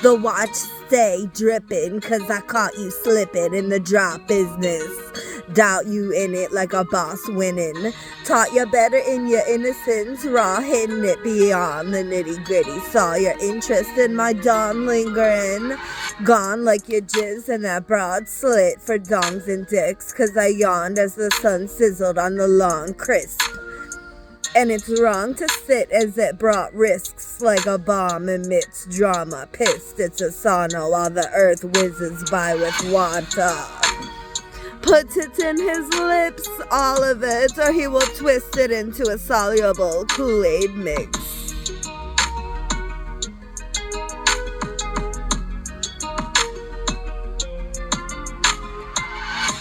The watch stay drippin', 'cause I caught you slippin' in the drought business. Doubt you in it like a boss winnin'. Taught you better in your innocence, raw hittin' it beyond the nitty gritty. Saw your interest in my dawn lingerin'. Gone like your jizz and that broad slit for dongs and dicks, 'cause I yawned as the sun sizzled on the lawn crisp. And it's wrong to sit as it brought risks like a bomb emits drama. Pissed it's a sauna while the earth whizzes by with wata. Puts it in his lips, all of it, or he will twist it into a soluble Kool-Aid mix.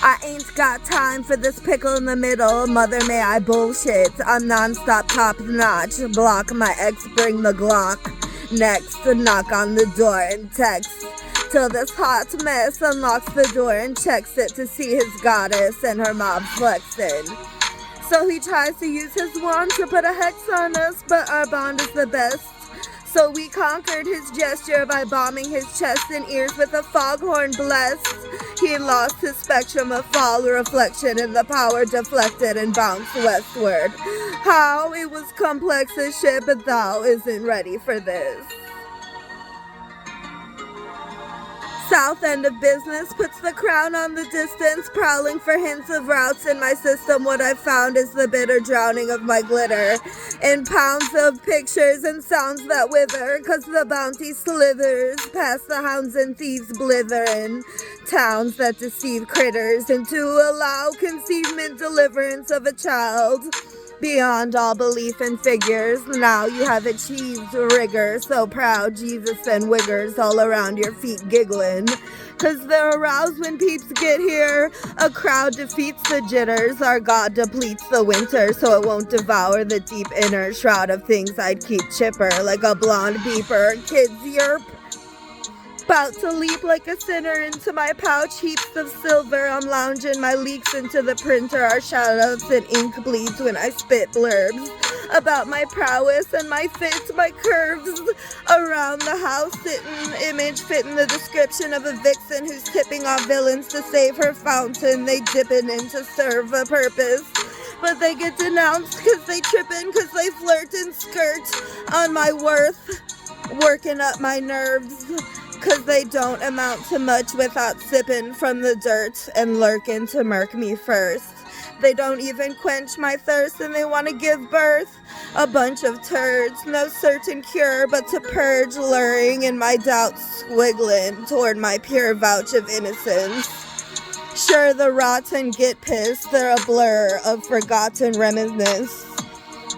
I ain't got time for this pickle in the middle. Mother, may I bullshit. I'm non-stop top notch. Block my ex, bring the glock. Next, knock on the door and text. Till this hot mess unlocks the door and checks it to see his goddess and her mob flexin'. So he tries to use his wand to put a hex on us, but our bond is the best. So we conquered his gesture by bombing his chest and ears with a foghorn blessed. He lost his spectrum of fall reflection and the power deflected and bounced westward. How? It was complex as shit, but thou isn't ready for this. South end of business puts the crown on the distance, prowling for hints of routes in my system. What I found is the bitter drowning of my glitter in pounds of pictures and sounds that wither, 'cause the bounty slithers past the hounds and thieves blithering towns that deceive critters into allow conceivement deliverance of a child. Beyond all belief in figures, now you have achieved rigor. So proud, Jesus and wiggers all around your feet giggling. 'Cause they're aroused when peeps get here. A crowd defeats the jitters. Our God depletes the winter so it won't devour the deep inner shroud of things I'd keep chipper like a blonde beeper. Kids yerp. About to leap like a sinner into my pouch, heaps of silver. I'm lounging my leaks into the printer. Our shoutouts and ink bleeds when I spit blurbs about my prowess and my fits, my curves around the house. Sitting image fitting the description of a vixen who's tipping off villains to save her fountain. They dippin' in to serve a purpose, but they get denounced 'cause they trippin', 'cause they flirt and skirt on my worth, working up my nerves. 'Cause they don't amount to much without sipping from the dirt and lurking to murk me first. They don't even quench my thirst and they want to give birth. A bunch of turds, no certain cure but to purge, luring in my doubts squiggling toward my pure vouch of innocence. Sure, the rotten get pissed, they're a blur of forgotten reminiscence.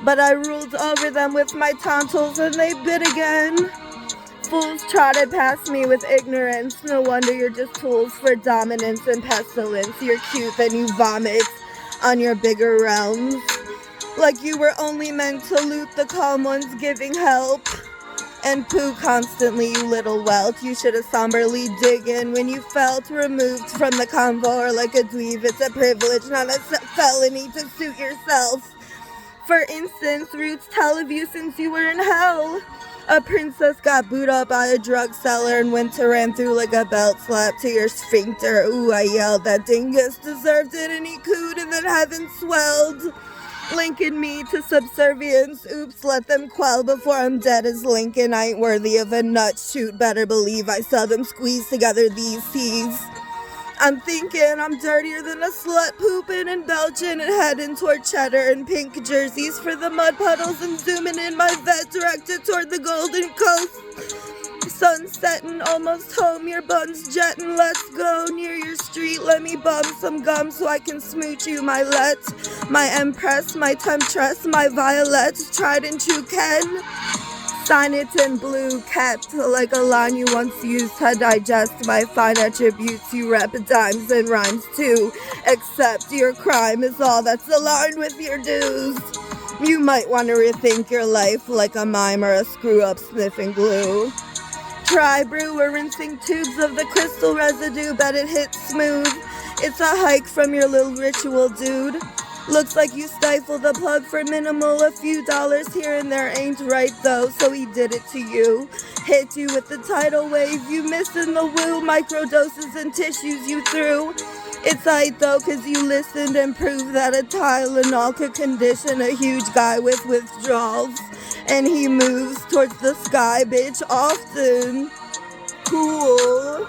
But I ruled over them with my tonsils and they bit again. Fools trotted past me with ignorance. No wonder you're just tools for dominance and pestilence. You're cute, then you vomit on your bigger realms. Like you were only meant to loot the calm ones giving help. And poo constantly, you little whelp. You should have somberly dig in when you felt removed from the convo. Or like a dweeb, it's a privilege, not a felony to suit yourself. For instance, roots tell of you since you were in hell. A princess got booed up by a drug seller and winter ran through like a belt slap to your sphincter. Ooh, I yelled, that dingus deserved it and he cooed and then heaven swelled. Linking me to subservience. Oops, let them quell before I'm dead as Lincoln. I ain't worthy of a nut shoot. Better believe I saw them squeeze together these teas. I'm thinking I'm dirtier than a slut, pooping and belching and heading toward cheddar and pink jerseys for the mud puddles and zooming in my vet directed toward the Golden Coast. Sun setting, almost home, your buns jetting, let's go near your street, let me bum some gum so I can smooch you, my let, my empress, my temptress, my violet, tried and true Ken. Sign it in blue, kept like a line you once used to digest my fine attributes. You rep dimes and rhymes too, except your crime is all that's aligned with your dues. You might want to rethink your life like a mime or a screw-up sniffing glue. Try brew or rinsing tubes of the crystal residue, bet it hits smooth. It's a hike from your little ritual, dude. Looks like you stifle the plug for minimal. A few dollars here and there ain't right though, so he did it to you. Hit you with the tidal wave, you missed in the woo. Microdoses and tissues you threw. It's aight though, cause you listened and proved that a Tylenol could condition a huge guy with withdrawals. And he moves towards the sky, bitch, often. Kool.